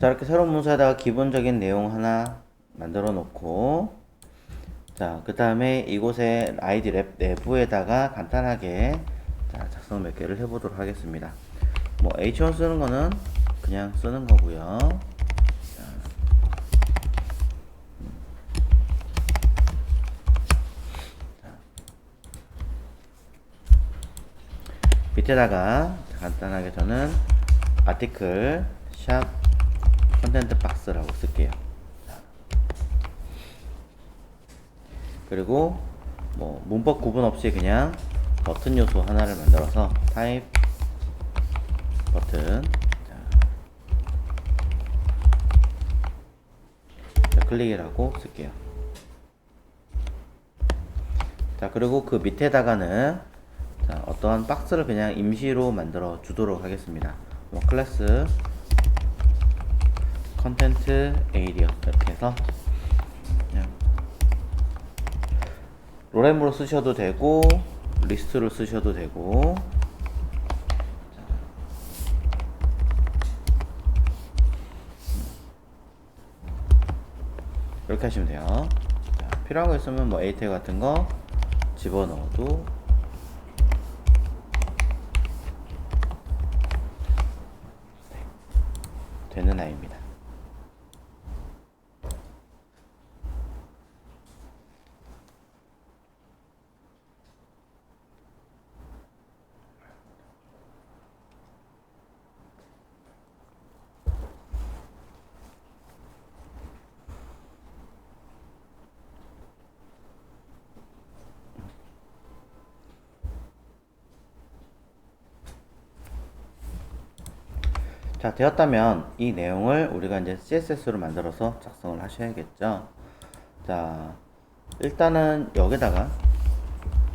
자, 이렇게 새로운 문서에다가 기본적인 내용 하나 만들어 놓고, 자, 그 다음에 이곳에 아이디 랩 내부에다가 간단하게 자, 작성 몇 개를 해보도록 하겠습니다. 뭐 H1 쓰는 거는 그냥 쓰는 거고요. 밑에다가 간단하게 저는 아티클 샵 컨텐트 박스라고 쓸게요. 그리고 뭐 문법 구분 없이 그냥 버튼 요소 하나를 만들어서 타입 버튼 자, 클릭이라고 쓸게요. 자, 그리고 그 밑에다가는 자, 어떠한 박스를 그냥 임시로 만들어 주도록 하겠습니다. 뭐 클래스 컨텐트 에이리어 이렇게 해서 그냥 로렘으로 쓰셔도 되고 리스트로 쓰셔도 되고 이렇게 하시면 돼요. 자, 필요한 거 있으면 뭐 에이 태그 같은 거 집어넣어도 되는 아이입니다. 자, 되었다면 이 내용을 우리가 이제 CSS로 만들어서 작성을 하셔야겠죠. 자, 일단은 여기다가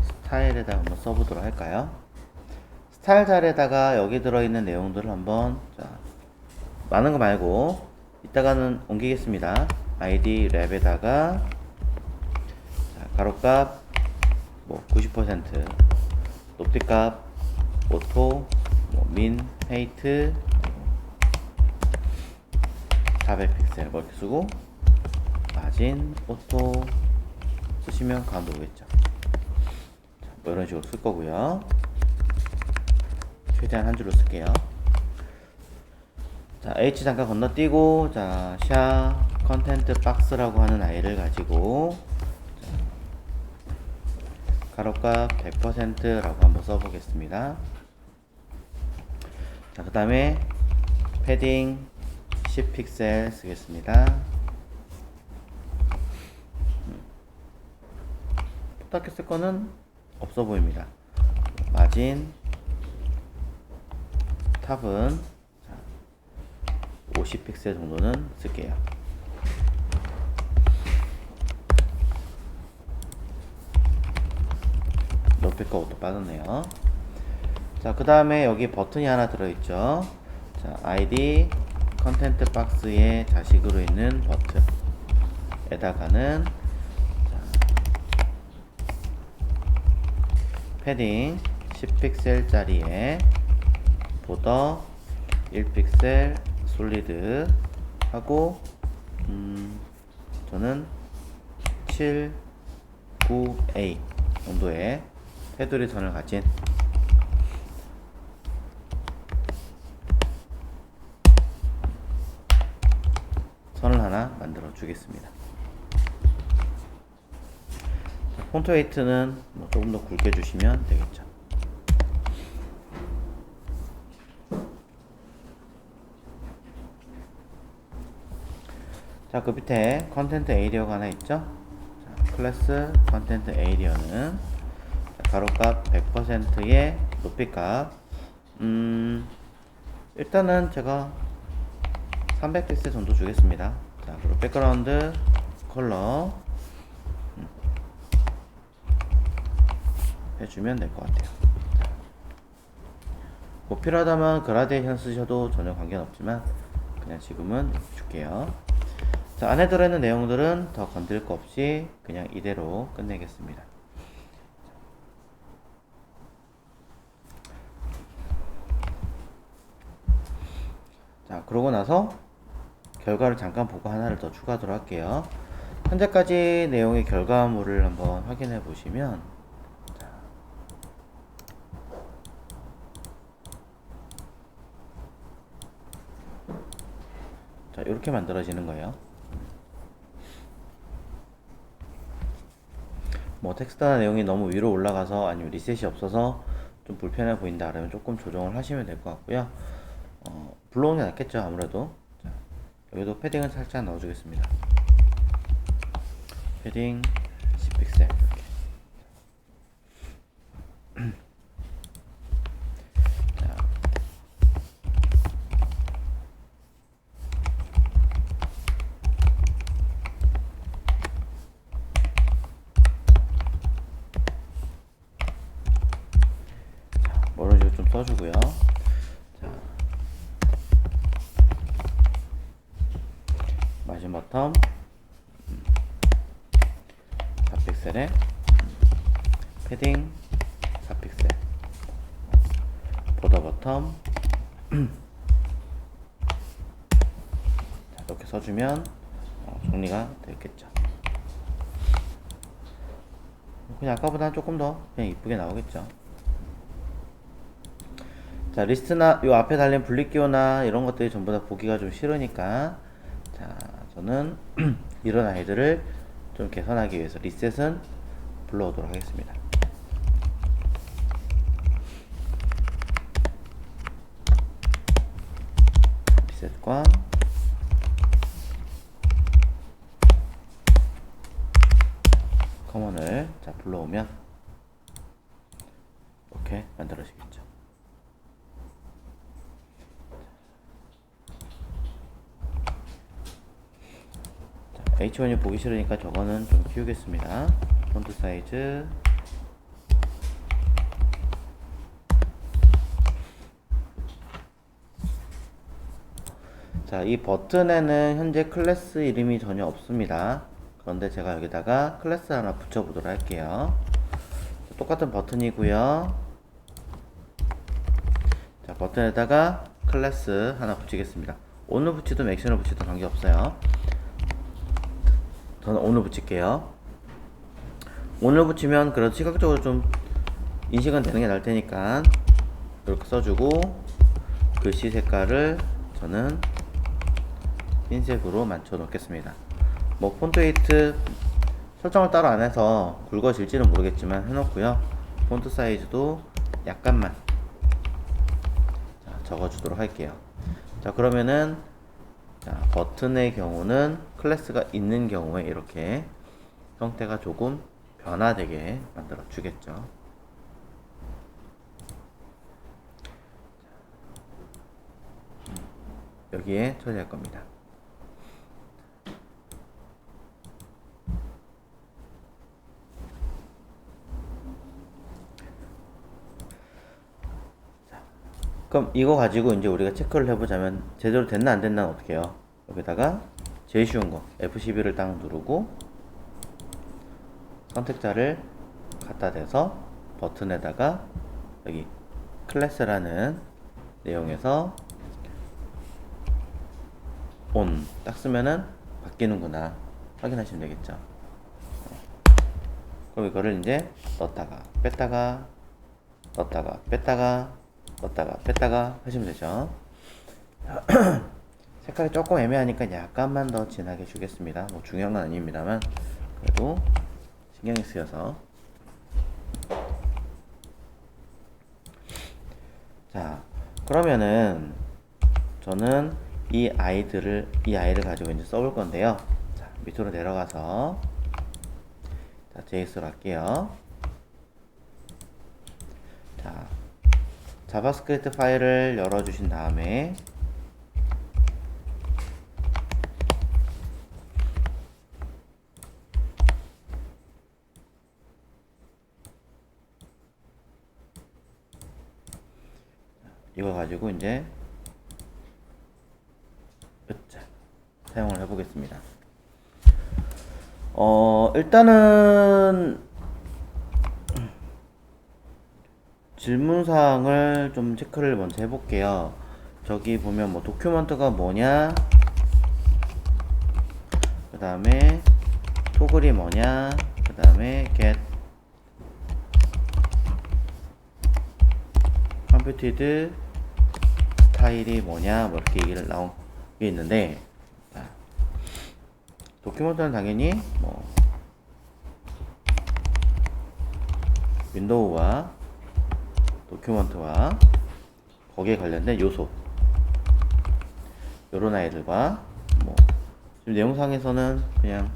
스타일에다가 한번 써보도록 할까요? 스타일 자리에다가 여기 들어있는 내용들을 한번 자, 많은 거 말고 이따가는 옮기겠습니다. ID 랩에다가 자, 가로값 뭐 90% 높이값 오토 뭐 민 페이트 400픽셀 뭐 이렇게 쓰고 마진 오토 쓰시면 가운데 오겠죠. 자, 뭐 이런 식으로 쓸 거고요. 최대한 한 줄로 쓸게요. 자, H 잠깐 건너뛰고 자, 샤 컨텐트 박스라고 하는 아이를 가지고 가로값 100%라고 한번 써보겠습니다. 자, 그 다음에 패딩 10픽셀 쓰겠습니다. 딱히 쓸 거는 없어 보입니다. 마진 탑은 50픽셀 정도는 쓸게요. 높이가 옷도 빠졌네요. 자, 그 다음에 여기 버튼이 하나 들어있죠. 자, ID 컨텐트 박스의 자식으로 있는 버튼에다가는 패딩 10픽셀 짜리에 보더 1픽셀 솔리드 하고 저는 7, 9A 정도의 테두리 선을 가진 선을 하나 만들어 주겠습니다. 폰트 웨이트는 뭐 조금 더 굵게 주시면 되겠죠. 자, 그 밑에 컨텐트 에이리어가 하나 있죠. 자, 클래스 컨텐트 에이리어는 가로값 100%의 높이값 일단은 제가 300픽셀 정도 주겠습니다. 자, 그리고 백그라운드 컬러 해주면 될 것 같아요. 뭐 필요하다면 그라데이션 쓰셔도 전혀 관계는 없지만 그냥 지금은 줄게요. 자, 안에 들어있는 내용들은 더 건드릴 거 없이 그냥 이대로 끝내겠습니다. 자, 그러고 나서 결과를 잠깐 보고 하나를 더 추가하도록 할게요. 현재까지 내용의 결과물을 한번 확인해 보시면, 자, 이렇게 만들어지는 거예요. 뭐 텍스트나 내용이 너무 위로 올라가서 아니면 리셋이 없어서 좀 불편해 보인다 그러면 조금 조정을 하시면 될 것 같고요. 불러오는 게 낫겠죠, 아무래도. 자, 여기도 패딩을 살짝 넣어주겠습니다. 패딩 10픽셀 이렇게. 자, 이런 식으로 좀 써주고요. 자, 마진 버텀 4픽셀에 패딩 4픽셀, 보더 버텀 자, 이렇게 써주면 정리가 되겠죠. 그냥 아까보다는 조금 더 그냥 이쁘게 나오겠죠. 자, 리스트나 요 앞에 달린 분리기호나 이런 것들이 전부 다 보기가 좀 싫으니까, 자, 저는 이런 아이들을 좀 개선하기 위해서 리셋은 불러오도록 하겠습니다. 리셋과 커먼을 자 불러오면 이렇게 만들어지겠죠. H1이 보기 싫으니까 저거는 좀 키우겠습니다. 폰트 사이즈 자, 이 버튼에는 현재 클래스 이름이 전혀 없습니다. 그런데 제가 여기다가 클래스 하나 붙여보도록 할게요. 똑같은 버튼이고요. 자, 버튼에다가 클래스 하나 붙이겠습니다. 오늘 붙이든 액션을 붙이든 관계없어요. 저는 오늘 붙일게요. 오늘 붙이면 그래도 시각적으로 좀 인식은 되는 게 나을 테니까 이렇게 써주고, 글씨 색깔을 저는 흰색으로 맞춰 놓겠습니다. 뭐 폰트 웨이트 설정을 따로 안 해서 굵어질지는 모르겠지만 해놓고요. 폰트 사이즈도 약간만 적어주도록 할게요. 자, 그러면은 자, 버튼의 경우는 클래스가 있는 경우에 이렇게 형태가 조금 변화되게 만들어 주겠죠. 여기에 처리할 겁니다. 그럼 이거 가지고 이제 우리가 체크를 해보자면 제대로 됐나 안 됐나 어떻게 해요? 여기다가 제일 쉬운 거 F12를 딱 누르고 선택자를 갖다 대서 버튼에다가 여기 클래스라는 내용에서 ON 딱 쓰면은 바뀌는구나 확인하시면 되겠죠. 그럼 이거를 이제 넣었다가 뺐다가 넣었다가 뺐다가 넣었다가 뺐다가 하시면 되죠. 색깔이 조금 애매하니까 약간만 더 진하게 주겠습니다. 뭐 중요한 건 아닙니다만 그래도 신경이 쓰여서. 자, 그러면은 저는 이 아이를 가지고 이제 써볼 건데요. 자, 밑으로 내려가서 자, JS로 할게요. 자, 자바스크립트 파일을 열어주신 다음에 이거 가지고 이제 사용을 해보겠습니다. 일단은 질문사항을 좀 체크를 먼저 해볼게요. 저기 보면 뭐 도큐먼트가 뭐냐, 그 다음에 토글이 뭐냐, 그 다음에 get computed 스타일이 뭐냐, 뭐 이렇게 얘기를 나온 게 있는데, 자, 도큐먼트는 당연히 뭐 윈도우와 도큐먼트와 거기에 관련된 요소, 요런 아이들과 뭐 지금 내용상에서는 그냥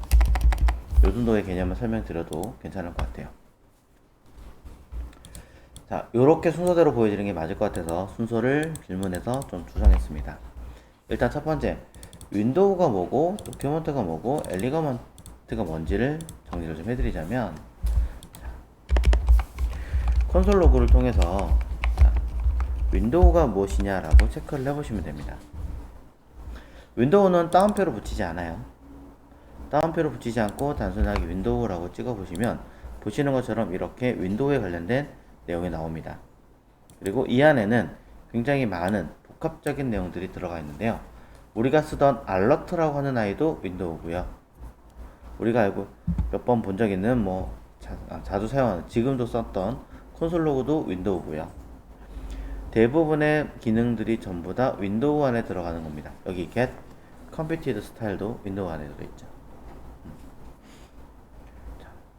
요 정도의 개념을 설명드려도 괜찮을 것 같아요. 자, 요렇게 순서대로 보여드리는 게 맞을 것 같아서 순서를 질문해서 좀 조정했습니다. 일단 첫 번째, 윈도우가 뭐고 도큐먼트가 뭐고 엘리먼트가 뭔지를 정리를 좀 해드리자면, 콘솔 로그를 통해서 윈도우가 무엇이냐라고 체크를 해보시면 됩니다. 윈도우는 따옴표로 붙이지 않아요. 따옴표로 붙이지 않고 단순하게 윈도우라고 찍어보시면 보시는 것처럼 이렇게 윈도우에 관련된 내용이 나옵니다. 그리고 이 안에는 굉장히 많은 복합적인 내용들이 들어가 있는데요. 우리가 쓰던 알러트라고 하는 아이도 윈도우고요. 우리가 알고 몇 번 본 적 있는 뭐 자주 사용하는, 지금도 썼던 콘솔 로그도 윈도우고요. 대부분의 기능들이 전부 다 윈도우 안에 들어가는 겁니다. 여기 get computed 스타일도 윈도우 안에 들어있죠.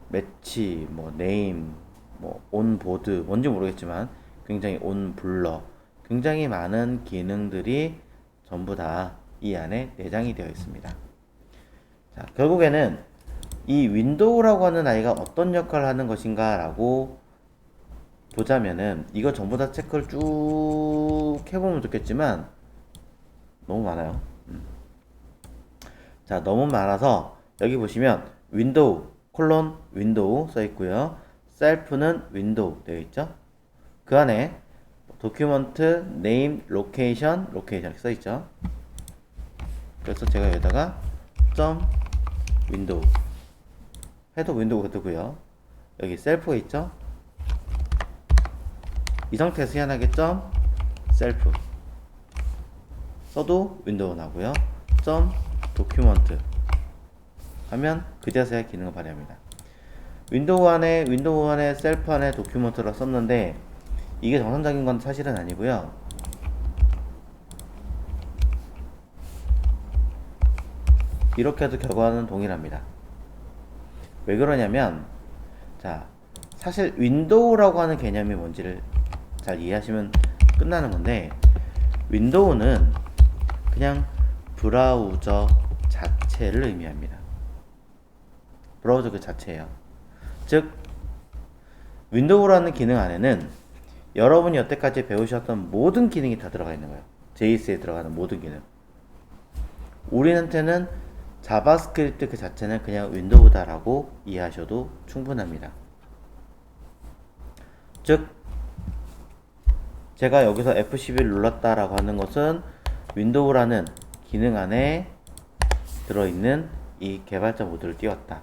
매치, 뭐 네임, 뭐 온보드, 뭔지 모르겠지만 굉장히 온블러, 굉장히 많은 기능들이 전부 다 이 안에 내장이 되어 있습니다. 자, 결국에는 이 윈도우라고 하는 아이가 어떤 역할을 하는 것인가 라고 보자면은, 이거 전부 다 체크를 쭉 해보면 좋겠지만 너무 많아요. 자, 너무 많아서 여기 보시면 윈도우 콜론 윈도우 써 있고요. 셀프는 윈도우 되어 있죠. 그 안에 도큐먼트 네임 로케이션 이렇게 써 있죠. 그래서 제가 여기다가 점 윈도우 해도 윈도우가 뜨고요. 여기 셀프가 있죠. 이 상태에서 희한하게 점 셀프 써도 윈도우 나고요. 점 도큐먼트 하면 그제서야 기능을 발휘합니다. 윈도우 안에 셀프 안에 도큐먼트라 썼는데 이게 정상적인 건 사실은 아니고요. 이렇게 해도 결과는 동일합니다. 왜 그러냐면, 자, 사실 윈도우라고 하는 개념이 뭔지를 잘 이해하시면 끝나는 건데, 윈도우는 그냥 브라우저 자체를 의미합니다. 브라우저 그 자체예요. 즉, 윈도우라는 기능 안에는 여러분이 여태까지 배우셨던 모든 기능이 다 들어가 있는 거예요. JS에 들어가는 모든 기능. 우리한테는 자바스크립트 그 자체는 그냥 윈도우다라고 이해하셔도 충분합니다. 즉, 제가 여기서 F11을 눌렀다라고 하는 것은 윈도우라는 기능 안에 들어있는 이 개발자 모드를 띄웠다.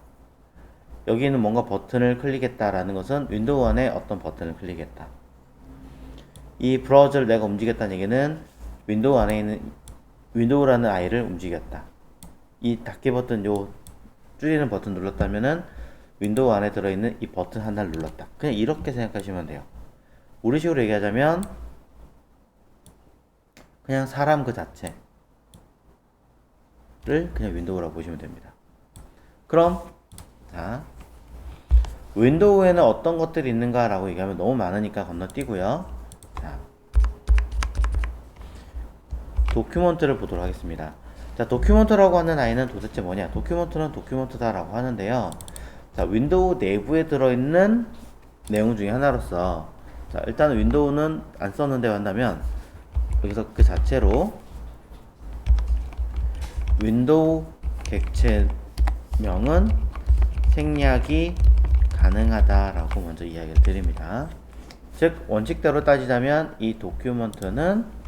여기는 뭔가 버튼을 클릭했다라는 것은 윈도우 안에 어떤 버튼을 클릭했다. 이 브라우저를 내가 움직였다는 얘기는 윈도우 안에 있는 윈도우라는 아이를 움직였다. 이 닫기 버튼, 요 줄이는 버튼 눌렀다면은 윈도우 안에 들어있는 이 버튼 하나를 눌렀다. 그냥 이렇게 생각하시면 돼요. 우리식으로 얘기하자면 그냥 사람 그 자체를 그냥 윈도우라고 보시면 됩니다. 그럼 자, 윈도우에는 어떤 것들이 있는가 라고 얘기하면 너무 많으니까 건너뛰고요. 자, 도큐먼트를 보도록 하겠습니다. 자, 도큐먼트라고 하는 아이는 도대체 뭐냐? 도큐먼트는 도큐먼트다 라고 하는데요. 자, 윈도우 내부에 들어있는 내용 중에 하나로서, 자, 일단 윈도우는 안 썼는데 한다면 여기서 그 자체로 윈도우 객체명은 생략이 가능하다라고 먼저 이야기를 드립니다. 즉, 원칙대로 따지자면 이 도큐먼트는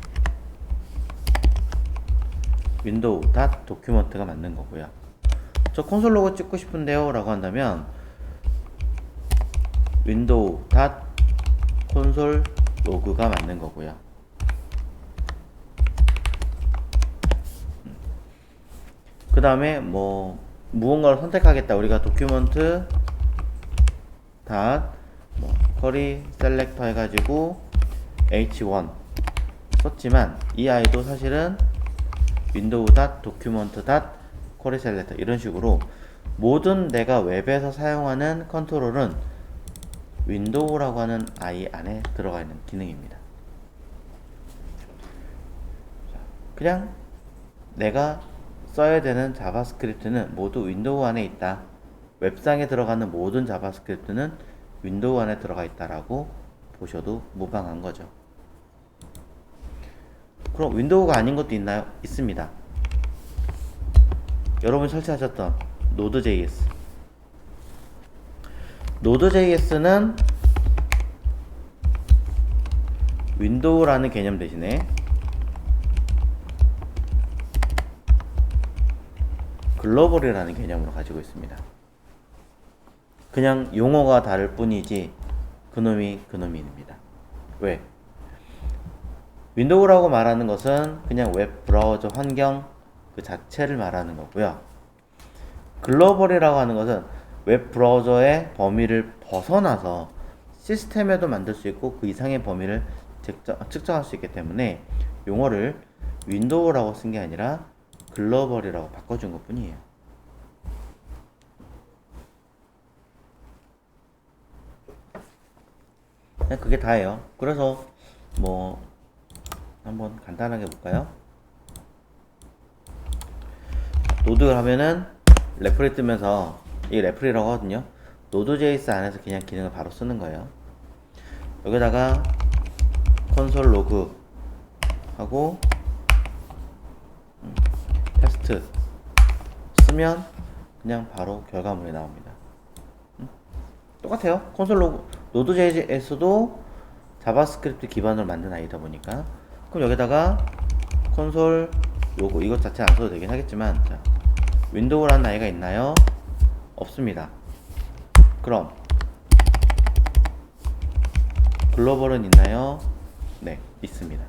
윈도우 닷 도큐먼트가 맞는 거고요. 저 콘솔 로고 찍고 싶은데요 라고 한다면 윈도우 닷 콘솔 로그가 맞는 거고요. 그 다음에 뭐 무언가를 선택하겠다. 우리가 도큐먼트 쿼리 셀렉터 해가지고 h1 썼지만 이 아이도 사실은 윈도우 도큐먼트 쿼리 셀렉터 이런 식으로 모든 내가 웹에서 사용하는 컨트롤은 윈도우라고 하는 아이 안에 들어가 있는 기능입니다. 그냥 내가 써야 되는 자바스크립트는 모두 윈도우 안에 있다. 웹상에 들어가는 모든 자바스크립트는 윈도우 안에 들어가 있다라고 보셔도 무방한 거죠. 그럼 윈도우가 아닌 것도 있나요? 있습니다. 여러분이 설치하셨던 노드.js. 노드.js는 윈도우라는 개념 대신에 글로벌이라는 개념으로 가지고 있습니다. 그냥 용어가 다를 뿐이지 그놈입니다. 왜? 윈도우라고 말하는 것은 그냥 웹 브라우저 환경 그 자체를 말하는 거고요. 글로벌이라고 하는 것은 웹 브라우저의 범위를 벗어나서 시스템에도 만들 수 있고 그 이상의 범위를 측정할 수 있기 때문에 용어를 윈도우라고 쓴 게 아니라 글로벌이라고 바꿔준 것 뿐이에요. 그냥 그게 다예요. 그래서 한번 간단하게 볼까요? 노드를 하면은 레플이 뜨면서 이 레플이라고 하거든요. 노드.js 안에서 그냥 기능을 바로 쓰는 거예요. 여기다가 콘솔 로그 하고 테스트 쓰면 그냥 바로 결과물이 나옵니다. 똑같아요. 콘솔 로그 노드.js도 자바스크립트 기반으로 만든 아이다 보니까 그럼 여기다가 콘솔 로그 이것 자체 안 써도 되긴 하겠지만 자, 윈도우라는 아이가 있나요? 없습니다. 그럼 글로벌은 있나요? 네, 있습니다.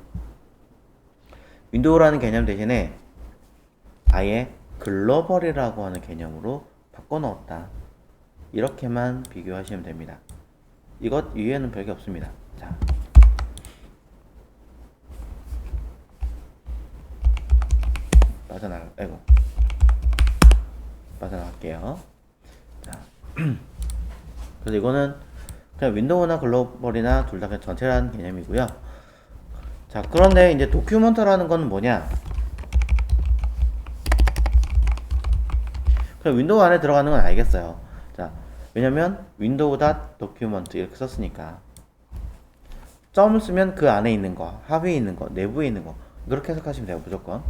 윈도우라는 개념 대신에 아예 글로벌이라고 하는 개념으로 바꿔 넣었다. 이렇게만 비교하시면 됩니다. 이것 위에는 별게 없습니다. 자, 빠져나갈게요. 자, 그래서 이거는 그냥 윈도우나 글로벌이나 둘 다 그냥 전체라는 개념이고요. 자, 그런데 이제 도큐먼트라는 건 뭐냐? 그냥 윈도우 안에 들어가는 건 알겠어요. 자, 왜냐면 윈도우 도큐먼트 이렇게 썼으니까 점을 쓰면 그 안에 있는 거, 하위에 있는 거, 내부에 있는 거 그렇게 해석하시면 돼요. 무조건.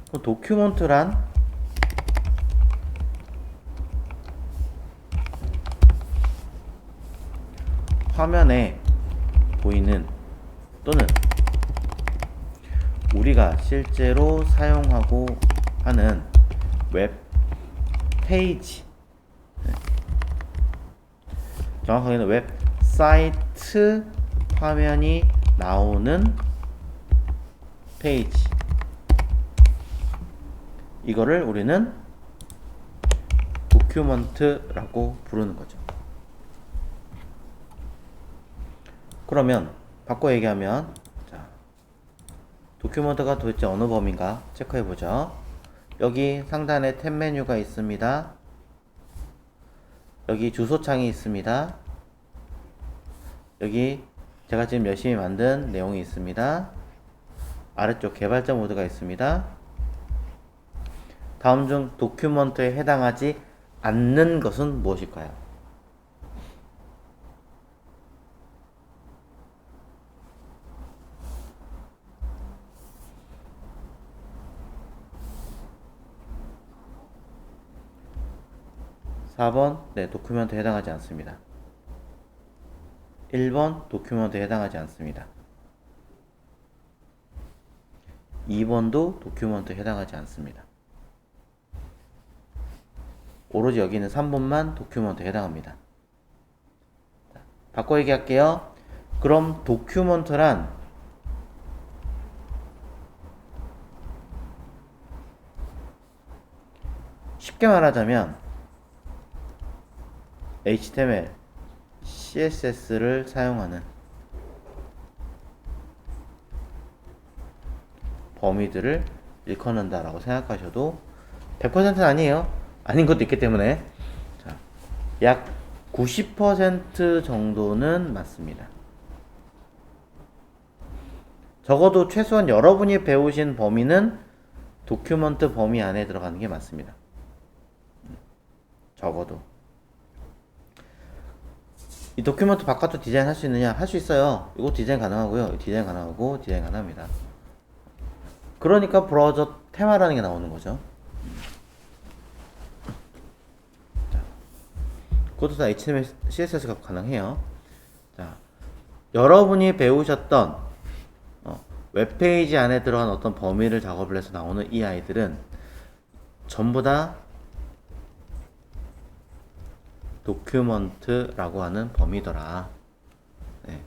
그럼 도큐먼트란 화면에 보이는 또는 우리가 실제로 사용하고 하는 웹 페이지, 정확하게는 웹사이트 화면이 나오는 페이지, 이거를 우리는 도큐먼트라고 부르는 거죠. 그러면 바꿔 얘기하면 자, 도큐먼트가 도대체 어느 범위인가 체크해 보죠. 여기 상단에 탭 메뉴가 있습니다. 여기 주소창이 있습니다. 여기 제가 지금 열심히 만든 내용이 있습니다. 아래쪽 개발자 모드가 있습니다. 다음 중 도큐먼트에 해당하지 않는 것은 무엇일까요? 4번, 네, 도큐먼트에 해당하지 않습니다. 1번, 도큐먼트에 해당하지 않습니다. 2번도 도큐먼트에 해당하지 않습니다. 오로지 여기 있는 3번만 도큐먼트에 해당합니다. 자, 바꿔 얘기할게요. 그럼 도큐먼트란 쉽게 말하자면 HTML, CSS를 사용하는 범위들을 일컫는다 라고 생각하셔도 100%는 아니에요. 아닌 것도 있기 때문에 자, 약 90% 정도는 맞습니다. 적어도 최소한 여러분이 배우신 범위는 도큐먼트 범위 안에 들어가는 게 맞습니다. 적어도. 이 도큐먼트 바깥도 디자인 할 수 있느냐? 할 수 있어요. 이거 디자인 가능하고요. 디자인 가능하고 디자인 가능합니다. 그러니까 브라우저 테마라는 게 나오는 거죠. 자, 그것도 다 HTML, CSS가 가능해요. 자, 여러분이 배우셨던 웹페이지 안에 들어간 어떤 범위를 작업을 해서 나오는 이 아이들은 전부 다 도큐먼트라고 하는 범위더라. 네.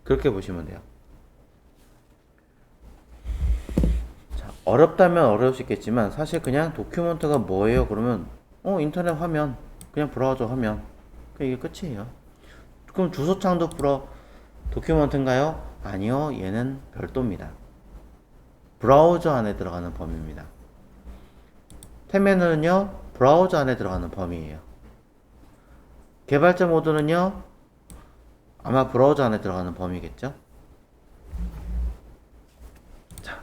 그렇게 보시면 돼요. 자, 어렵다면 어려울 수 있겠지만 사실 그냥 도큐먼트가 뭐예요? 그러면 인터넷 화면, 그냥 브라우저 화면, 이게 끝이에요. 그럼 주소창도 도큐먼트인가요? 아니요, 얘는 별도입니다. 브라우저 안에 들어가는 범위입니다. 테메는요 브라우저 안에 들어가는 범위예요. 개발자 모드는요 아마 브라우저 안에 들어가는 범위겠죠. 자,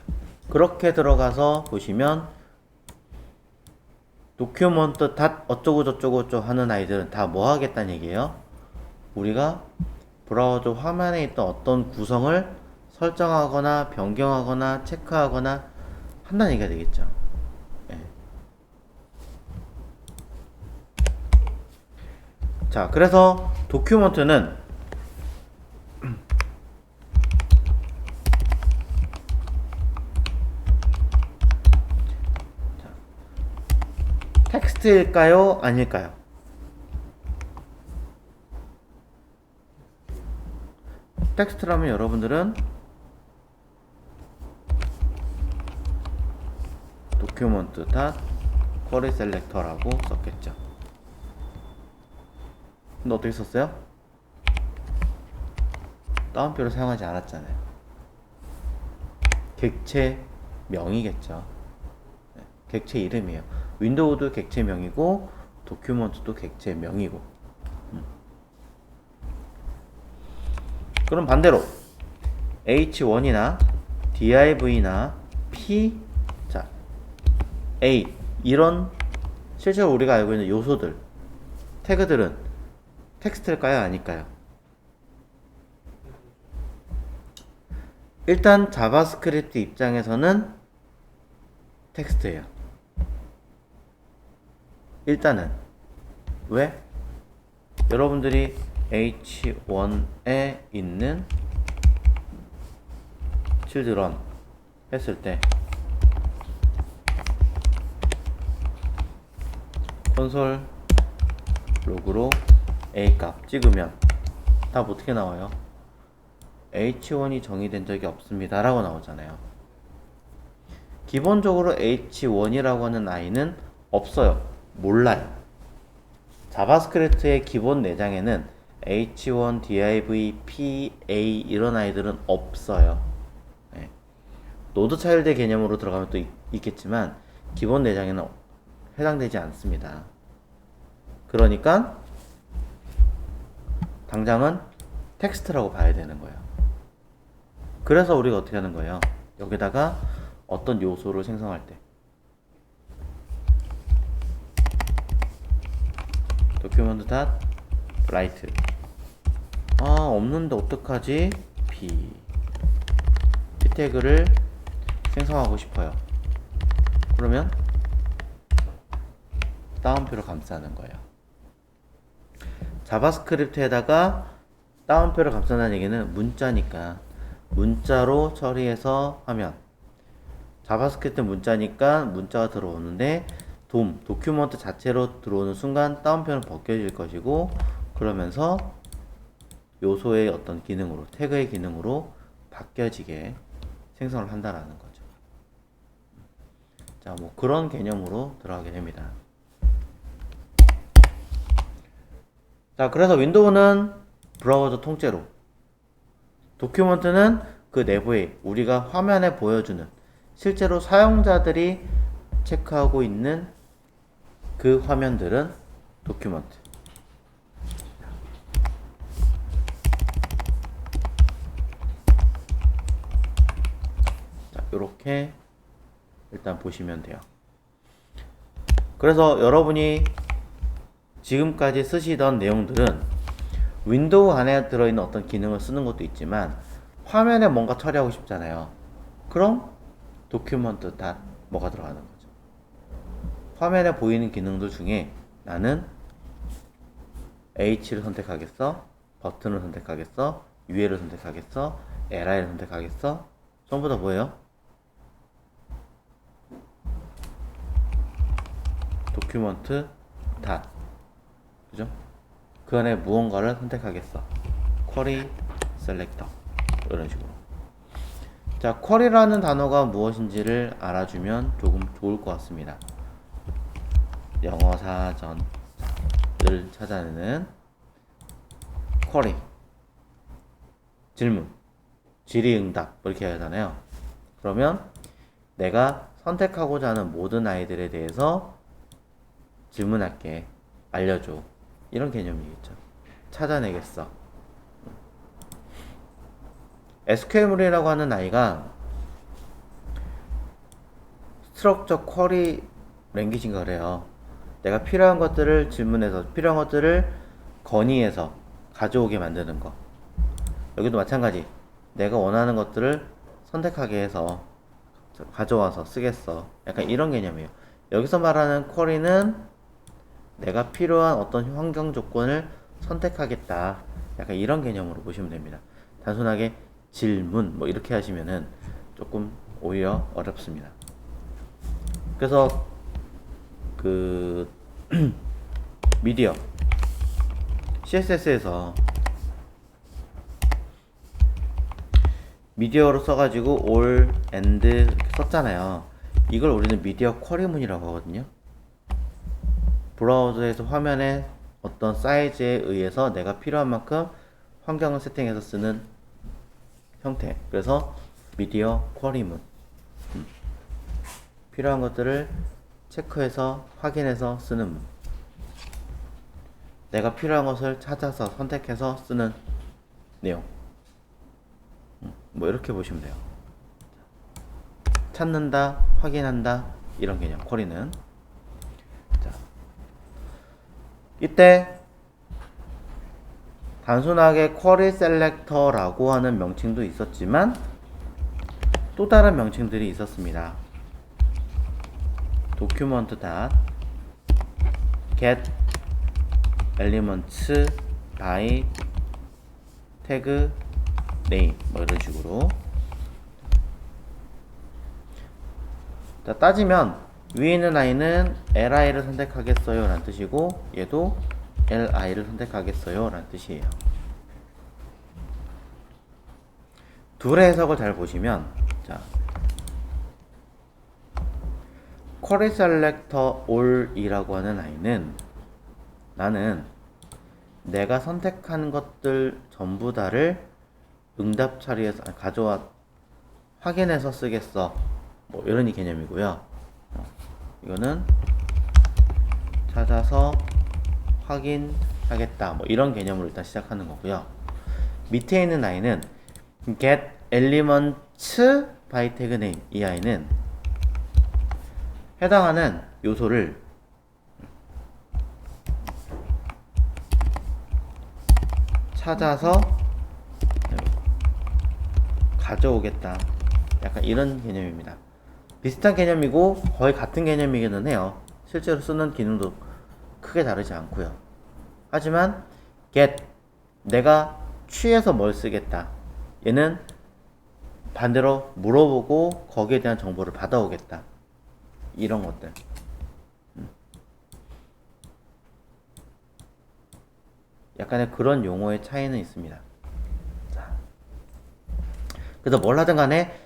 그렇게 들어가서 보시면 도큐먼트 닷 어쩌고 저쩌고 하는 아이들은 다 뭐 하겠다는 얘기예요? 우리가 브라우저 화면에 있던 어떤 구성을 설정하거나 변경하거나 체크하거나 한다는 얘기가 되겠죠. 네. 자, 그래서 도큐먼트는 텍스트일까요? 아닐까요? 텍스트라면 여러분들은 도큐먼트 닷 쿼리 셀렉터라고 썼겠죠. 근데 어떻게 썼어요? 따옴표를 사용하지 않았잖아요. 객체명이겠죠. 네, 객체 이름이에요. 윈도우도 객체명이고 도큐먼트도 객체명이고. 그럼 반대로 H1이나 div나 P, 자, A 이런 실제로 우리가 알고 있는 요소들, 태그들은 텍스트일까요? 아닐까요? 일단 자바스크립트 입장에서는 텍스트예요. 일단은 왜? 여러분들이 H1에 있는 children 했을 때 콘솔 로그로 A 값 찍으면 답 어떻게 나와요? H1이 정의된 적이 없습니다 라고 나오잖아요. 기본적으로 H1이라고 하는 아이는 없어요. 몰라요. 자바스크립트의 기본 내장에는 H1, div, p, a 이런 아이들은 없어요. 네. 노드 차일드 개념으로 들어가면 또 있겠지만 기본 내장에는 해당되지 않습니다. 그러니까 당장은 텍스트라고 봐야 되는 거예요. 그래서 우리가 어떻게 하는 거예요? 여기다가 어떤 요소를 생성할 때 도큐먼트 닷 라이트 없는데 어떡하지? P 태그를 생성하고 싶어요. 그러면 다운표를 감싸는 거예요. 자바스크립트에다가 다운표를 감싼다는 얘기는 문자니까 문자로 처리해서 하면 자바스크립트 문자니까 문자가 들어오는데 도큐먼트 자체로 들어오는 순간 다운표는 벗겨질 것이고 그러면서 요소의 어떤 기능으로 태그의 기능으로 바뀌어지게 생성을 한다라는 거죠. 자, 뭐 그런 개념으로 들어가게 됩니다. 자, 그래서 윈도우는 브라우저 통째로, 도큐먼트는 그 내부에 우리가 화면에 보여주는 실제로 사용자들이 체크하고 있는 그 화면들은 도큐먼트. 자, 이렇게 일단 보시면 돼요. 그래서 여러분이 지금까지 쓰시던 내용들은 윈도우 안에 들어있는 어떤 기능을 쓰는 것도 있지만 화면에 뭔가 처리하고 싶잖아요. 그럼 도큐먼트 다 뭐가 들어가는 거죠. 화면에 보이는 기능들 중에 나는 H를 선택하겠어, 버튼을 선택하겠어, UL을 선택하겠어, LI를 선택하겠어. 전부 다 뭐예요? 도큐먼트 닷, 그죠? 그 안에 무언가를 선택하겠어. 쿼리 셀렉터, 이런 식으로. 자, 쿼리라는 단어가 무엇인지를 알아주면 조금 좋을 것 같습니다. 영어 사전을 찾아내는 쿼리, 질문, 질의응답 이렇게 하잖아요. 그러면 내가 선택하고자 하는 모든 아이들에 대해서 질문할게, 알려줘, 이런 개념이겠죠. 찾아내겠어. SQL이라고 하는 아이가 스트럭처 쿼리 랭귀지인가 그래요. 내가 필요한 것들을 질문해서 필요한 것들을 건의해서 가져오게 만드는 거. 여기도 마찬가지. 내가 원하는 것들을 선택하게 해서 가져와서 쓰겠어. 약간 이런 개념이에요. 여기서 말하는 쿼리는 내가 필요한 어떤 환경 조건을 선택하겠다. 약간 이런 개념으로 보시면 됩니다. 단순하게 질문 뭐 이렇게 하시면은 조금 오히려 어렵습니다. 그래서 그 미디어 CSS에서 미디어로 써가지고 all and 이렇게 썼잖아요. 이걸 우리는 미디어 쿼리문이라고 하거든요. 브라우저에서 화면에 어떤 사이즈에 의해서 내가 필요한 만큼 환경을 세팅해서 쓰는 형태. 그래서 미디어 쿼리문. 필요한 것들을 체크해서 확인해서 쓰는 문. 내가 필요한 것을 찾아서 선택해서 쓰는 내용. 뭐 이렇게 보시면 돼요. 찾는다, 확인한다, 이런 개념. 쿼리는. 자, 이때 단순하게 쿼리 셀렉터라고 하는 명칭도 있었지만 또 다른 명칭들이 있었습니다. 도큐먼트 닷 get elements by tag name 뭐 이런 식으로. 자, 따지면 위에 있는 아이는 li를 선택하겠어요 라는 뜻이고 얘도 li를 선택하겠어요 라는 뜻이에요. 둘의 해석을 잘 보시면, 자, 쿼리 셀렉터 all이라고 하는 아이는 나는 내가 선택한 것들 전부 다를 응답 처리해서 가져와 확인해서 쓰겠어. 뭐 이런 개념이고요. 이거는 찾아서 확인하겠다. 뭐 이런 개념으로 일단 시작하는 거고요. 밑에 있는 아이는 get elements by tag name. 이 아이는 해당하는 요소를 찾아서 가져오겠다. 약간 이런 개념입니다. 비슷한 개념이고 거의 같은 개념이기는 해요. 실제로 쓰는 기능도 크게 다르지 않고요. 하지만 get, 내가 취해서 뭘 쓰겠다. 얘는 반대로 물어보고 거기에 대한 정보를 받아오겠다. 이런 것들. 약간의 그런 용어의 차이는 있습니다. 자, 그래서 뭘 하든 간에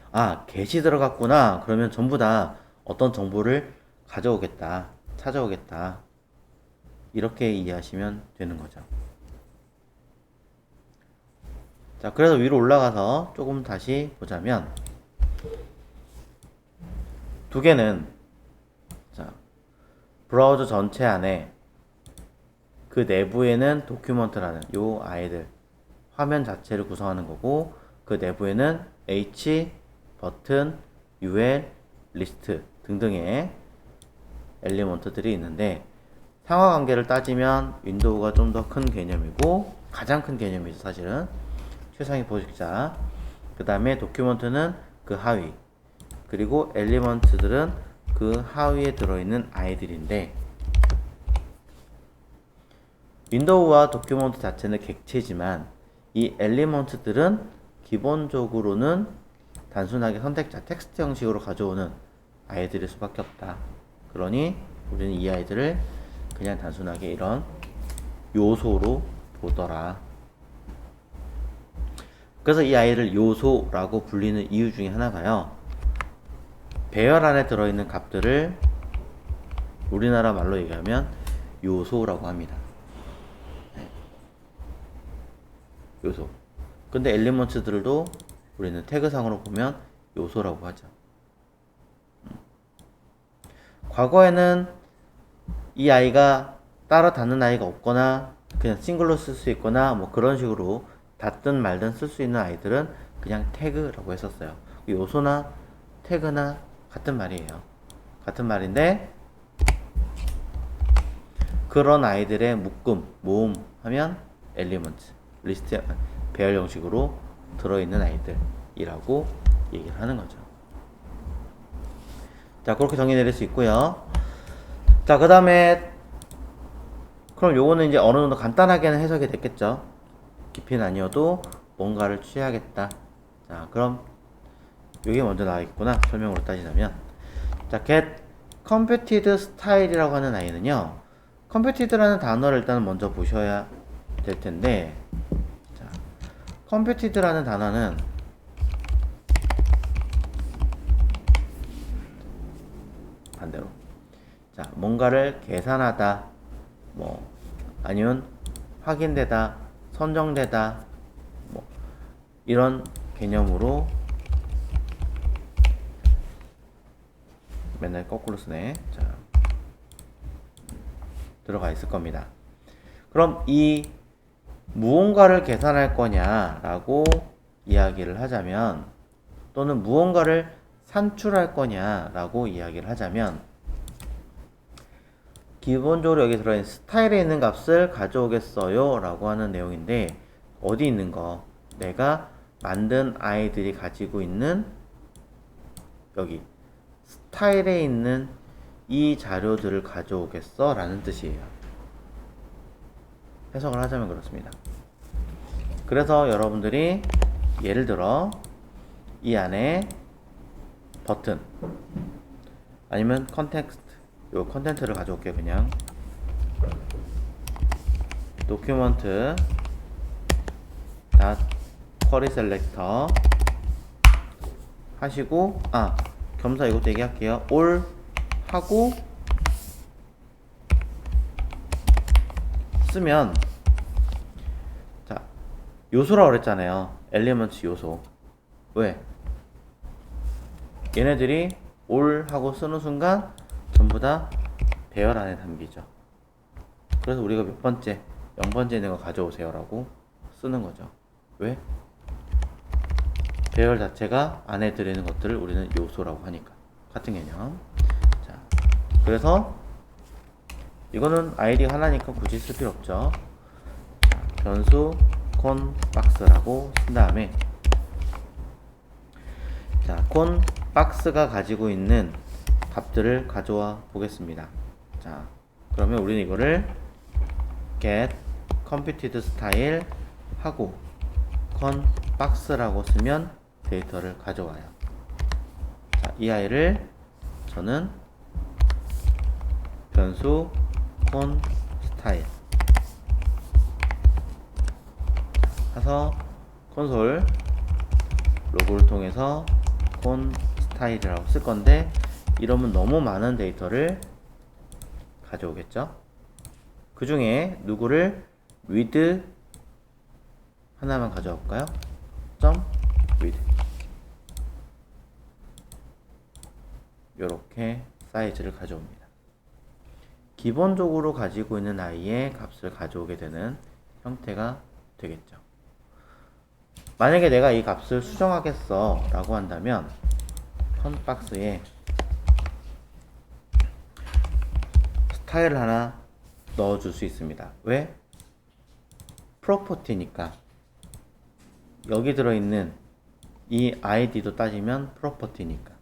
get이 들어갔구나 그러면 전부 다 어떤 정보를 가져오겠다, 찾아오겠다, 이렇게 이해하시면 되는 거죠. 자, 그래서 위로 올라가서 조금 다시 보자면, 두 개는, 자, 브라우저 전체 안에 그 내부에는 도큐먼트라는 요 아이들, 화면 자체를 구성하는 거고, 그 내부에는 H, 버튼, UL, 리스트 등등의 엘리먼트들이 있는데, 상하관계를 따지면 윈도우가 좀 더 큰 개념이고, 가장 큰 개념이죠, 사실은. 최상위 포식자. 그 다음에 도큐먼트는 그 하위. 그리고 엘리먼트들은 그 하위에 들어있는 아이들인데, 윈도우와 도큐먼트 자체는 객체지만 이 엘리먼트들은 기본적으로는 단순하게 선택자 텍스트 형식으로 가져오는 아이들일 수밖에 없다. 그러니 우리는 이 아이들을 그냥 단순하게 이런 요소로 보더라. 그래서 이 아이를 요소라고 불리는 이유 중에 하나가요, 배열 안에 들어있는 값들을 우리나라 말로 얘기하면 요소라고 합니다. 요소. 근데 엘리먼트들도 우리는 태그상으로 보면 요소라고 하죠. 과거에는 이 아이가 따로 닫는 아이가 없거나 그냥 싱글로 쓸 수 있거나 뭐 그런 식으로 닫든 말든 쓸 수 있는 아이들은 그냥 태그라고 했었어요. 요소나 태그나 같은 말이에요. 같은 말인데, 그런 아이들의 묶음, 모음 하면 엘리먼트, 리스트, 배열 형식으로 들어있는 아이들이라고 얘기를 하는 거죠. 자, 그렇게 정의 내릴 수 있고요. 자, 그 다음에 그럼 요거는 이제 어느 정도 간단하게는 해석이 됐겠죠. 깊이는 아니어도 뭔가를 취해야겠다. 자, 그럼 요게 먼저 나와있구나, 설명으로 따지자면. 자, get computed style이라고 하는 아이는요, computed라는 단어를 일단 먼저 보셔야 될 텐데, 자, computed라는 단어는 반대로, 자, 뭔가를 계산하다, 뭐 아니면 확인되다, 선정되다, 뭐 이런 개념으로, 맨날 거꾸로 쓰네. 자, 들어가 있을 겁니다. 그럼 이 무언가를 계산할 거냐라고 이야기를 하자면, 또는 무언가를 산출할 거냐라고 이야기를 하자면, 기본적으로 여기 들어있는 스타일에 있는 값을 가져오겠어요 라고 하는 내용인데, 어디 있는 거? 내가 만든 아이들이 가지고 있는 여기 스타일에 있는 이 자료들을 가져오겠어 라는 뜻이에요. 해석을 하자면 그렇습니다. 그래서 여러분들이 예를 들어 이 안에 버튼 아니면 컨텍스트, 요 컨텐츠를 가져올게요. 그냥 도큐먼트 닷 쿼리 셀렉터 하시고, 겸사 이것도 얘기할게요. all 하고 쓰면, 자, 요소라고 그랬잖아요. 엘리먼트 요소. 왜? 얘네들이 all 하고 쓰는 순간 전부 다 배열 안에 담기죠. 그래서 우리가 몇 번째, 0번째 있는 거 가져오세요 라고 쓰는 거죠. 왜? 배열 자체가 안에 들어있는 것들을 우리는 요소라고 하니까. 같은 개념. 자, 그래서 이거는 아이디 하나니까 굳이 쓸 필요 없죠. 자, 변수 콘 박스라고 쓴 다음에, 자, 콘 박스가 가지고 있는 값들을 가져와 보겠습니다. 자, 그러면 우리는 이거를 get computed style 하고 콘 박스라고 쓰면 데이터를 가져와요. 자, 이 아이를 저는 변수 콘 스타일 해서 콘솔 로그를 통해서 콘 스타일이라고 쓸 건데, 이러면 너무 많은 데이터를 가져오겠죠. 그 중에 누구를 with 하나만 가져올까요? with 요렇게 사이즈를 가져옵니다. 기본적으로 가지고 있는 i의 값을 가져오게 되는 형태가 되겠죠. 만약에 내가 이 값을 수정하겠어 라고 한다면 컨박스에 스타일을 하나 넣어줄 수 있습니다. 왜? 프로퍼티니까. 여기 들어있는 이 id도 따지면 프로퍼티니까.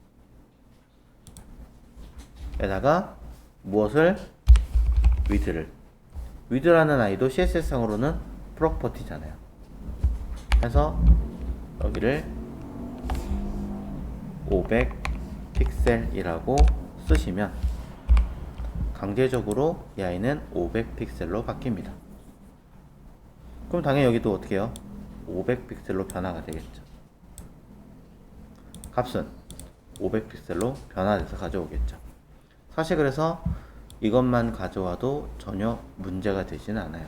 에다가 무엇을? with를. with라는 i도 CSS상으로는 프로퍼티잖아요. 그래서 여기를 500 픽셀이라고 쓰시면 강제적으로 이 i는 500 픽셀로 바뀝니다. 그럼 당연히 여기도 어떻게 해요? 500 픽셀로 변화가 되겠죠. 값은 500 픽셀로 변화돼서 가져오겠죠. 사실 그래서 이것만 가져와도 전혀 문제가 되지는 않아요.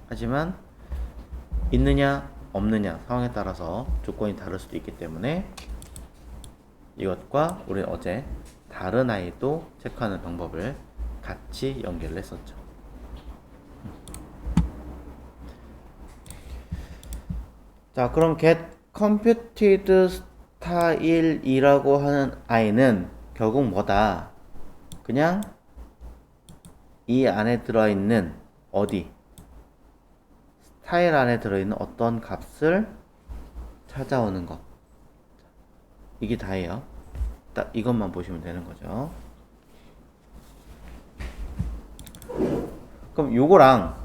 하지만 있느냐 없느냐 상황에 따라서 조건이 다를 수도 있기 때문에 이것과 우리 어제 다른 i도 체크하는 방법을 같이 연결을 했었죠. 자, 그럼 get computed style이라고 하는 i는 결국 뭐다? 그냥 이 안에 들어있는 어디? 스타일 안에 들어있는 어떤 값을 찾아오는 것. 이게 다예요. 딱 이것만 보시면 되는 거죠. 그럼 요거랑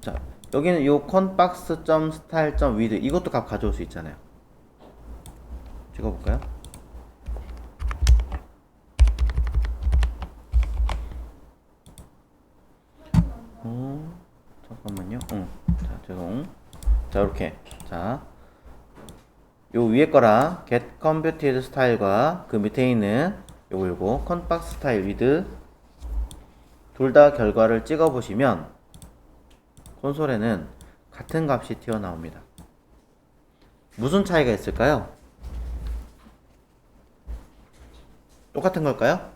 자, 여기는 요 conbox.style.with 이것도 값 가져올 수 있잖아요. 찍어볼까요? 잠깐만요. 자, 죄송. 자, 이렇게. 자, 요 위에 거랑 get computed style과 그 밑에 있는 요거 conbox style with 둘 다 결과를 찍어 보시면 콘솔에는 같은 값이 튀어나옵니다. 무슨 차이가 있을까요? 똑같은 걸까요?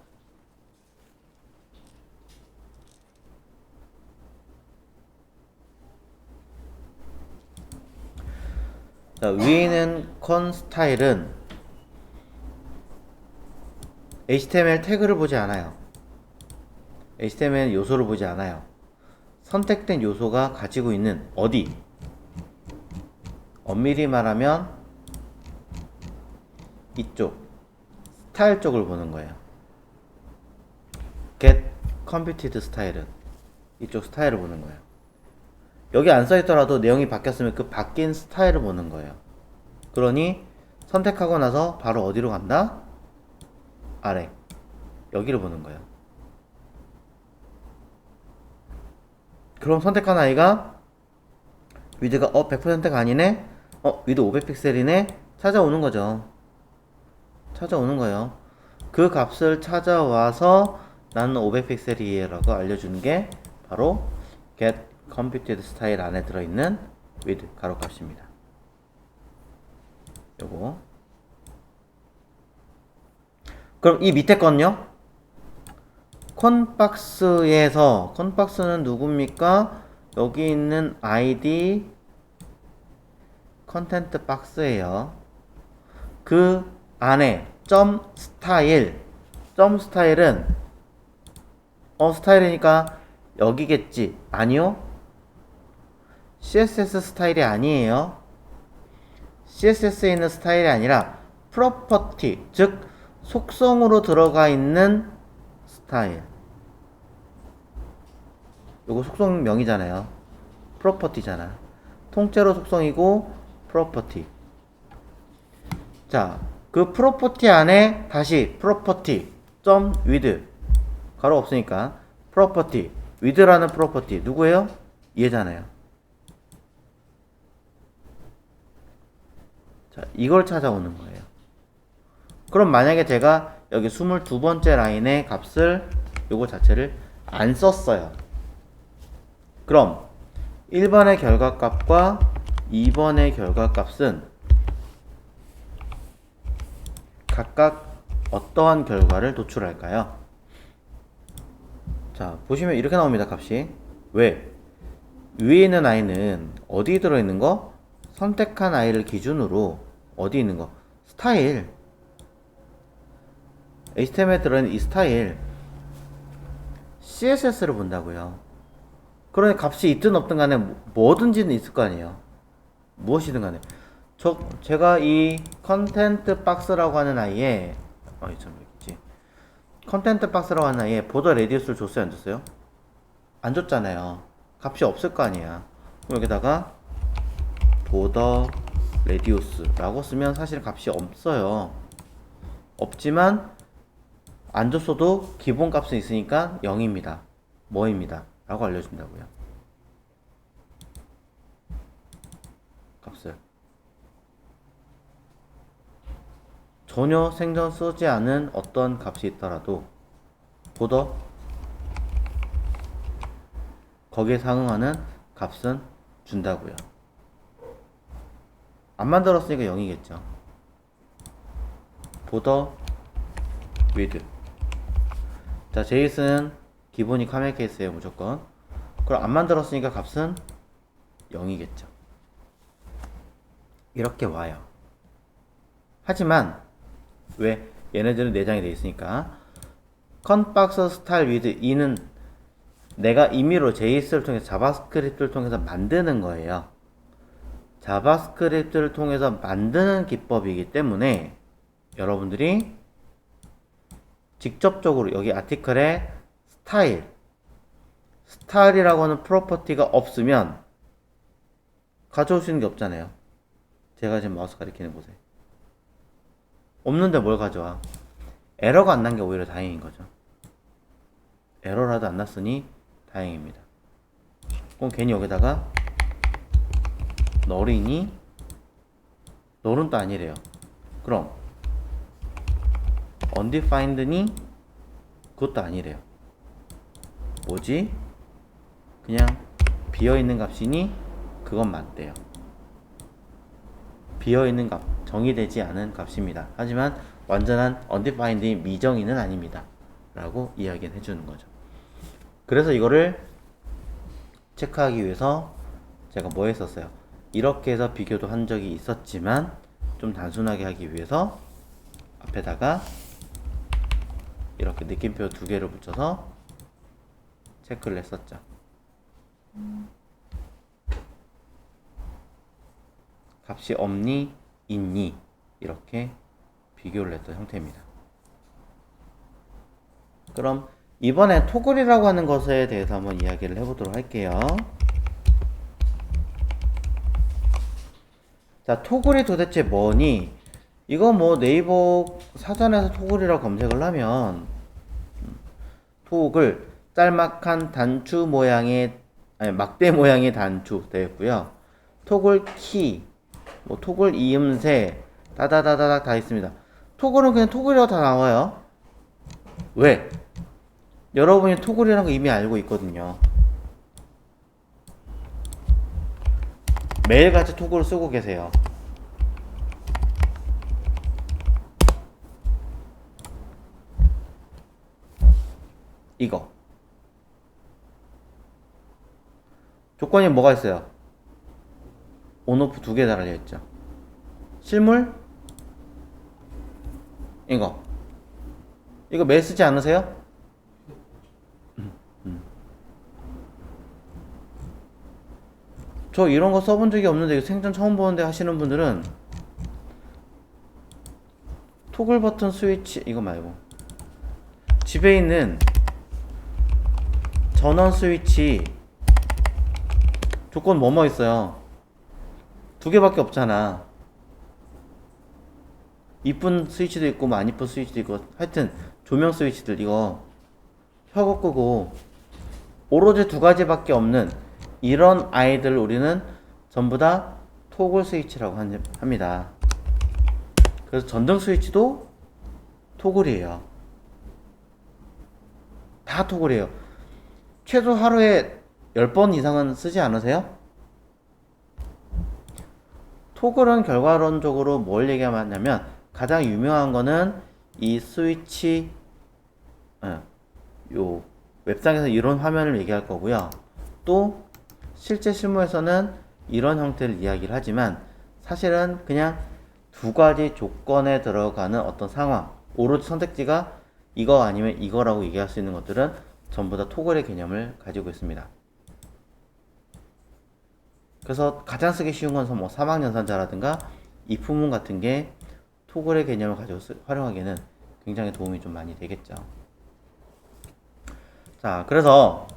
자, 위에 있는 con 스타일은 HTML 태그를 보지 않아요. HTML 요소를 보지 않아요. 선택된 요소가 가지고 있는 어디? 엄밀히 말하면 이쪽 스타일 쪽을 보는 거예요. get computed style은 이쪽 스타일을 보는 거예요. 여기 안 써있더라도 내용이 바뀌었으면 그 바뀐 스타일을 보는 거예요. 그러니 선택하고 나서 바로 어디로 간다? 아래 여기를 보는 거예요. 그럼 선택한 아이가 위드가 100%가 아니네? 위드 500픽셀이네? 찾아오는 거죠. 찾아오는 거예요. 그 값을 찾아와서 나는 500픽셀이에요 라고 알려주는 게 바로 get computed style 안에 들어있는 with 가로값입니다. 요거. 그럼 이 밑에 건요? 컨박스에서 컨박스는 누굽니까? 여기 있는 id 컨텐트 박스예요. 그 안에 .style .style은 스타일이니까 여기겠지. 아니요. CSS 스타일이 아니에요. CSS에 있는 스타일이 아니라 property, 즉 속성으로 들어가 있는 스타일. 요거 속성명이잖아요. property잖아. 통째로 속성이고 property. 자, 그 property 안에 다시 property .with 가로 없으니까 property with라는 property 누구예요? 얘잖아요. 자, 이걸 찾아오는 거예요. 그럼 만약에 제가 여기 22번째 라인의 값을 요거 자체를 안 썼어요. 그럼 1번의 결과값과 2번의 결과값은 각각 어떠한 결과를 도출할까요? 자, 보시면 이렇게 나옵니다. 값이. 왜? 위에 있는 아이는 어디 들어있는 거? 선택한 아이를 기준으로 어디 있는 거? 스타일. HTML에 들어있는 이 스타일 CSS를 본다고요. 그러니 값이 있든 없든 간에 뭐든지는 있을 거 아니에요. 무엇이든 간에. 제가 이 컨텐트 박스라고 하는 아이에 컨텐트 박스라고 하는 아이에 보더 레디우스를 줬어요, 안 줬어요? 안 줬잖아요. 값이 없을 거 아니야. 그럼 여기다가 보더 레디우스라고 쓰면 사실 값이 없어요. 없지만 안 줬어도 기본 값은 있으니까 0입니다. 뭐입니다. 라고 알려준다고요. 값을. 전혀 생전 쓰지 않은 어떤 값이 있더라도 보더 거기에 상응하는 값은 준다고요. 안 만들었으니까 0이겠죠. 보더 with. 자, 제이슨 기본이 카멜 케이스예요, 무조건. 그럼 안 만들었으니까 값은 0이겠죠. 이렇게 와요. 하지만 왜? 얘네들은 내장이 되어 있으니까 컨박스 스타일 with 이는 내가 임의로 JS를 통해서 자바스크립트를 통해서 만드는 거예요. 자바스크립트를 통해서 만드는 기법이기 때문에 여러분들이 직접적으로 여기 아티클에 스타일이라고 하는 프로퍼티가 없으면 가져올 수 있는 게 없잖아요. 제가 지금 마우스 가리키는 곳에 없는데 뭘 가져와? 에러가 안 난 게 오히려 다행인 거죠. 에러라도 안 났으니 다행입니다. 그럼 괜히 여기다가 널이니? 널은 또 아니래요. 그럼 undefined니? 그것도 아니래요. 뭐지? 그냥 비어있는 값이니? 그건 맞대요. 비어있는 값, 정의되지 않은 값입니다. 하지만 완전한 undefined 미정의는 아닙니다. 라고 이야기를 해주는 거죠. 그래서 이거를 체크하기 위해서 제가 뭐 했었어요? 이렇게 해서 비교도 한 적이 있었지만 좀 단순하게 하기 위해서 앞에다가 이렇게 느낌표 두 개를 붙여서 체크를 했었죠. 값이 없니, 있니 이렇게 비교를 했던 형태입니다. 그럼 이번에 토글이라고 하는 것에 대해서 한번 이야기를 해보도록 할게요. 자, 토글이 도대체 뭐니? 이거 뭐 네이버 사전에서 토글이라고 검색을 하면 토글 짤막한 단추 모양의 막대 모양의 단추 되었고요. 토글 키, 뭐 토글 이음새 다다다다닥 다 있습니다. 토글은 그냥 토글이라고 다 나와요. 왜? 여러분이 토글이라는 거 이미 알고 있거든요. 매일같이 토글을 쓰고 계세요. 이거 조건이 뭐가 있어요? 온오프 두 개 달려 있죠. 실물 이거 매일 쓰지 않으세요? 저 이런 거 써본 적이 없는데 생전 처음 보는데 하시는 분들은 토글 버튼 스위치 이거 말고 집에 있는 전원 스위치 조건 뭐뭐 있어요? 두 개밖에 없잖아. 이쁜 스위치도 있고 뭐 안 이쁜 스위치도 있고 하여튼 조명 스위치들 이거 켜고 끄고 오로지 두 가지밖에 없는 이런 아이들 우리는 전부 다 토글 스위치라고 합니다. 그래서 전등 스위치도 토글이에요. 다 토글이에요. 최소 하루에 10번 이상은 쓰지 않으세요? 토글은 결과론적으로 뭘 얘기하냐면 가장 유명한 거는 이 스위치 요 웹상에서 이런 화면을 얘기할 거고요. 또 실제 실무에서는 이런 형태를 이야기를 하지만 사실은 그냥 두 가지 조건에 들어가는 어떤 상황, 오로지 선택지가 이거 아니면 이거라고 얘기할 수 있는 것들은 전부 다 토글의 개념을 가지고 있습니다. 그래서 가장 쓰기 쉬운 건 뭐 사막연산자라든가 if문 같은 게 토글의 개념을 가지고 활용하기에는 굉장히 도움이 좀 많이 되겠죠. 자, 그래서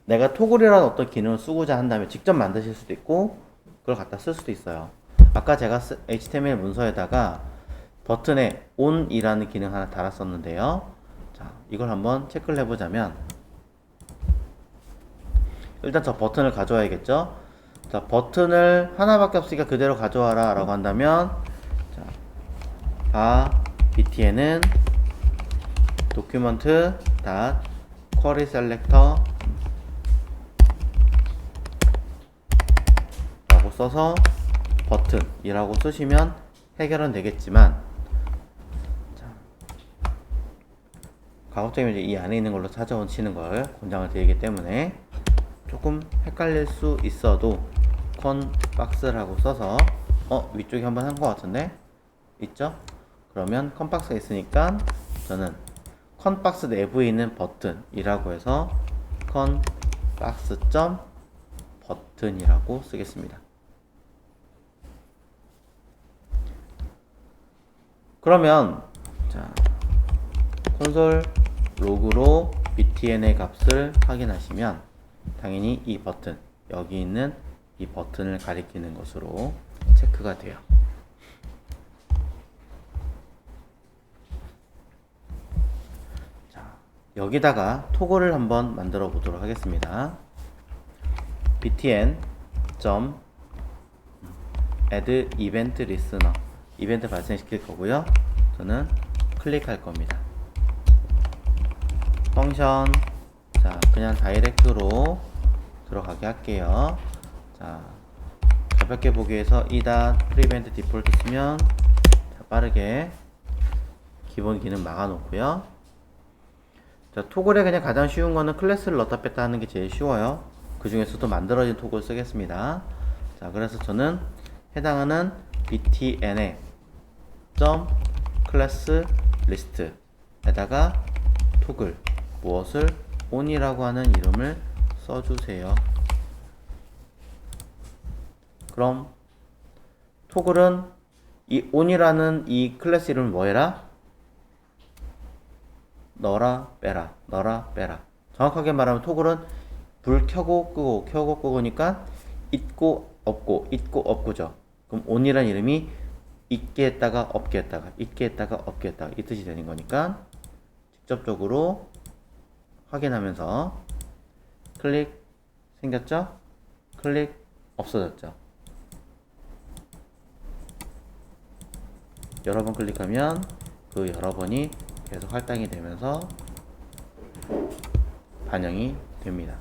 내가 토글이라는 어떤 기능을 쓰고자 한다면 직접 만드실 수도 있고 그걸 갖다 쓸 수도 있어요. 아까 제가 HTML 문서에다가 버튼에 on이라는 기능 하나 달았었는데요. 자, 이걸 한번 체크를 해보자면 일단 저 버튼을 가져와야겠죠. 자, 버튼을 하나밖에 없으니까 그대로 가져와라 라고 한다면 자, btn은 document.querySelector 라고 써서 버튼이라고 쓰시면 해결은 되겠지만 가급적이면 이 안에 있는 걸로 찾아오시는 걸 권장을 드리기 때문에 조금 헷갈릴 수 있어도 컨박스라고 써서 위쪽에 한번 한 것 같은데 있죠? 그러면 컨박스가 있으니까 저는 컨박스 내부에 있는 버튼이라고 해서 컨박스.버튼이라고 쓰겠습니다. 그러면 자, 콘솔 로그로 btn의 값을 확인하시면 당연히 이 버튼, 여기 있는 이 버튼을 가리키는 것으로 체크가 돼요. 자, 여기다가 토글을 한번 만들어 보도록 하겠습니다. btn add event listener 이벤트 발생시킬 거고요. 저는 클릭할 겁니다. 펑션 자, 그냥 다이렉트로 들어가게 할게요. 자, 가볍게 보기 위해서 prevent default 쓰면 자, 빠르게 기본 기능 막아 놓고요. 자, 토글에 그냥 가장 쉬운 거는 클래스를 넣었다 뺐다 하는 게 제일 쉬워요. 그 중에서도 만들어진 토글 쓰겠습니다. 자, 그래서 저는 해당하는 btn의 class list 에다가 토글 무엇을 on이라고 하는 이름을 써주세요. 그럼 토글은 이 on이라는 이 클래스 이름을 뭐해라? 넣어라 빼라 넣어라 빼라. 정확하게 말하면 토글은 불 켜고 끄고 켜고 끄고니까 있고 없고 있고 없고죠. 그럼 on이라는 이름이 있게 했다가 없게 했다가 있게 했다가 없게 했다가 이 뜻이 되는 거니까 직접적으로 확인하면서 클릭 생겼죠? 클릭 없어졌죠? 여러 번 클릭하면 그 여러 번이 계속 할당이 되면서 반영이 됩니다.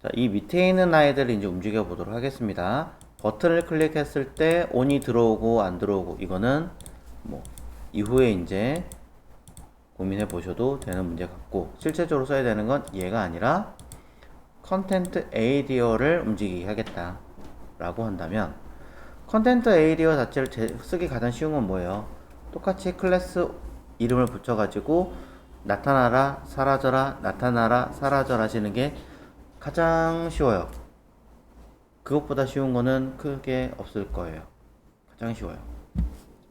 자, 이 밑에 있는 아이들을 이제 움직여 보도록 하겠습니다. 버튼을 클릭했을 때 on이 들어오고 안 들어오고 이거는 뭐 이후에 이제 고민해 보셔도 되는 문제 같고 실제적으로 써야 되는 건 얘가 아니라 컨텐트 에이리어를 움직이게 하겠다 라고 한다면 컨텐트 에이리어 자체를 쓰기 가장 쉬운 건 뭐예요? 똑같이 클래스 이름을 붙여 가지고 나타나라 사라져라 나타나라 사라져라 하시는 게 가장 쉬워요. 그것보다 쉬운 거는 크게 없을 거예요. 가장 쉬워요.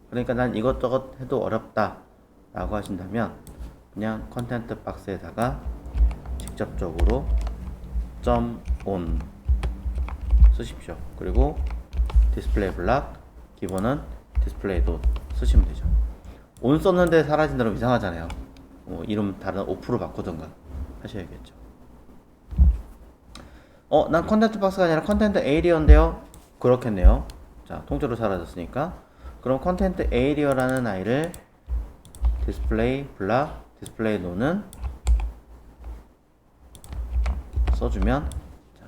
그러니까 난 이것저것 해도 어렵다 라고 하신다면 그냥 컨텐트 박스에다가 직접적으로 .on 쓰십시오. 그리고 디스플레이 블락 기본은 디스플레이 도 쓰시면 되죠. on 썼는데 사라진다면 이상하잖아요. 이름 다른 off로 바꾸던가 하셔야겠죠. 난 컨텐트 박스가 아니라 컨텐트 에이리어인데요. 그렇겠네요. 자, 통째로 사라졌으니까. 그럼 컨텐트 에이리어라는 아이를 디스플레이 블락, 디스플레이 노는 써주면, 자,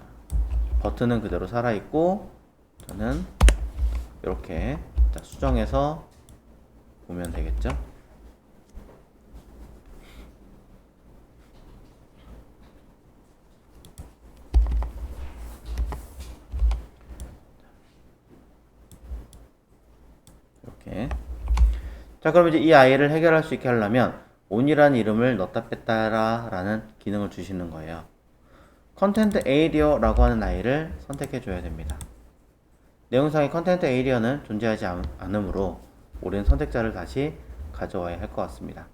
버튼은 그대로 살아있고, 저는 이렇게 수정해서 보면 되겠죠. 이렇게. 자, 그럼 이제 이 아이를 해결할 수 있게 하려면 on이라는 이름을 넣다 뺐다 라는 기능을 주시는 거예요. 컨텐트 에이리어라고 하는 아이를 선택해 줘야 됩니다. 내용상의 컨텐트 에이리어는 존재하지 않으므로 우리는 선택자를 다시 가져와야 할 것 같습니다.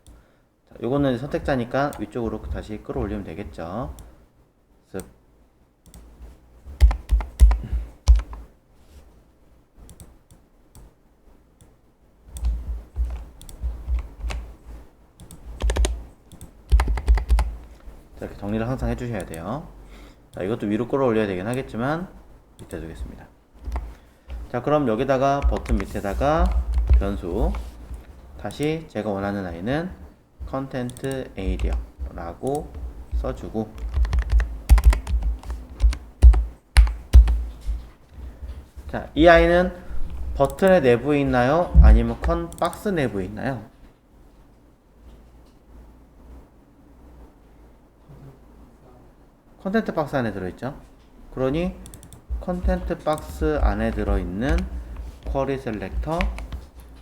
자, 요거는 선택자니까 위쪽으로 다시 끌어올리면 되겠죠. 쓱. 이렇게 정리를 항상 해주셔야 돼요. 자, 이것도 위로 끌어올려야 되긴 하겠지만 밑에 두겠습니다. 자, 그럼 여기다가 버튼 밑에다가 변수, 다시 제가 원하는 아이는 컨텐트 에이리어 라고 써주고, 자, 이 아이는 버튼의 내부에 있나요? 아니면 컨 박스 내부에 있나요? 컨텐트 박스 안에 들어있죠. 그러니 컨텐트 박스 안에 들어있는 쿼리 셀렉터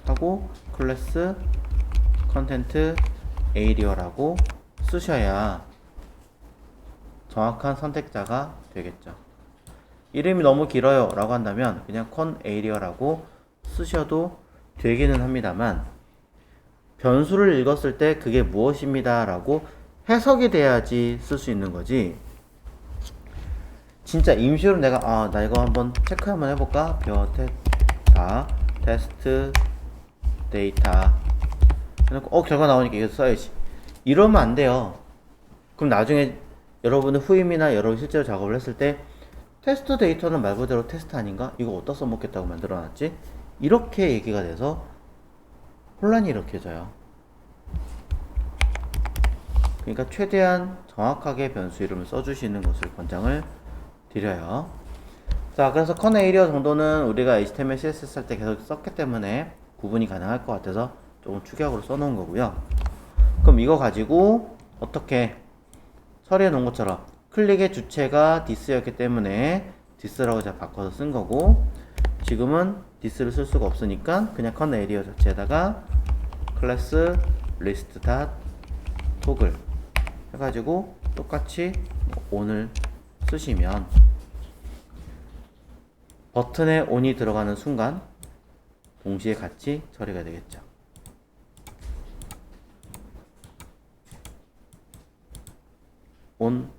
하고 클래스 컨텐트 에이리어라고 쓰셔야 정확한 선택자가 되겠죠. 이름이 너무 길어요 라고 한다면 그냥 컨 에이리어라고 쓰셔도 되기는 합니다만, 변수를 읽었을 때 그게 무엇입니다 라고 해석이 돼야지 쓸 수 있는 거지. 진짜 임시로 내가 나 이거 한번 체크 한번 해볼까? 다 테스트 데이터 해놓고 결과 나오니까 이거 써야지, 이러면 안 돼요. 그럼 나중에 여러분의 후임이나 여러분 실제로 작업을 했을 때 테스트 데이터는 말 그대로 테스트 아닌가? 이거 어디다 써먹겠다고 만들어놨지? 이렇게 얘기가 돼서 혼란이 일으켜져요. 그러니까 최대한 정확하게 변수 이름을 써주시는 것을 권장을 드려요. 자, 그래서 컨 에이리어 정도는 우리가 HTML, CSS 할 때 계속 썼기 때문에 구분이 가능할 것 같아서 조금 축약으로 써놓은 거고요. 그럼 이거 가지고 어떻게 처리해 놓은 것처럼 클릭의 주체가 this였기 때문에 this라고 제가 바꿔서 쓴 거고, 지금은 this를 쓸 수가 없으니까 그냥 컨 에이리어 자체에다가 클래스 리스트 닷 토글 해가지고 똑같이 on을 쓰시면 버튼에 on이 들어가는 순간 동시에 같이 처리가 되겠죠. on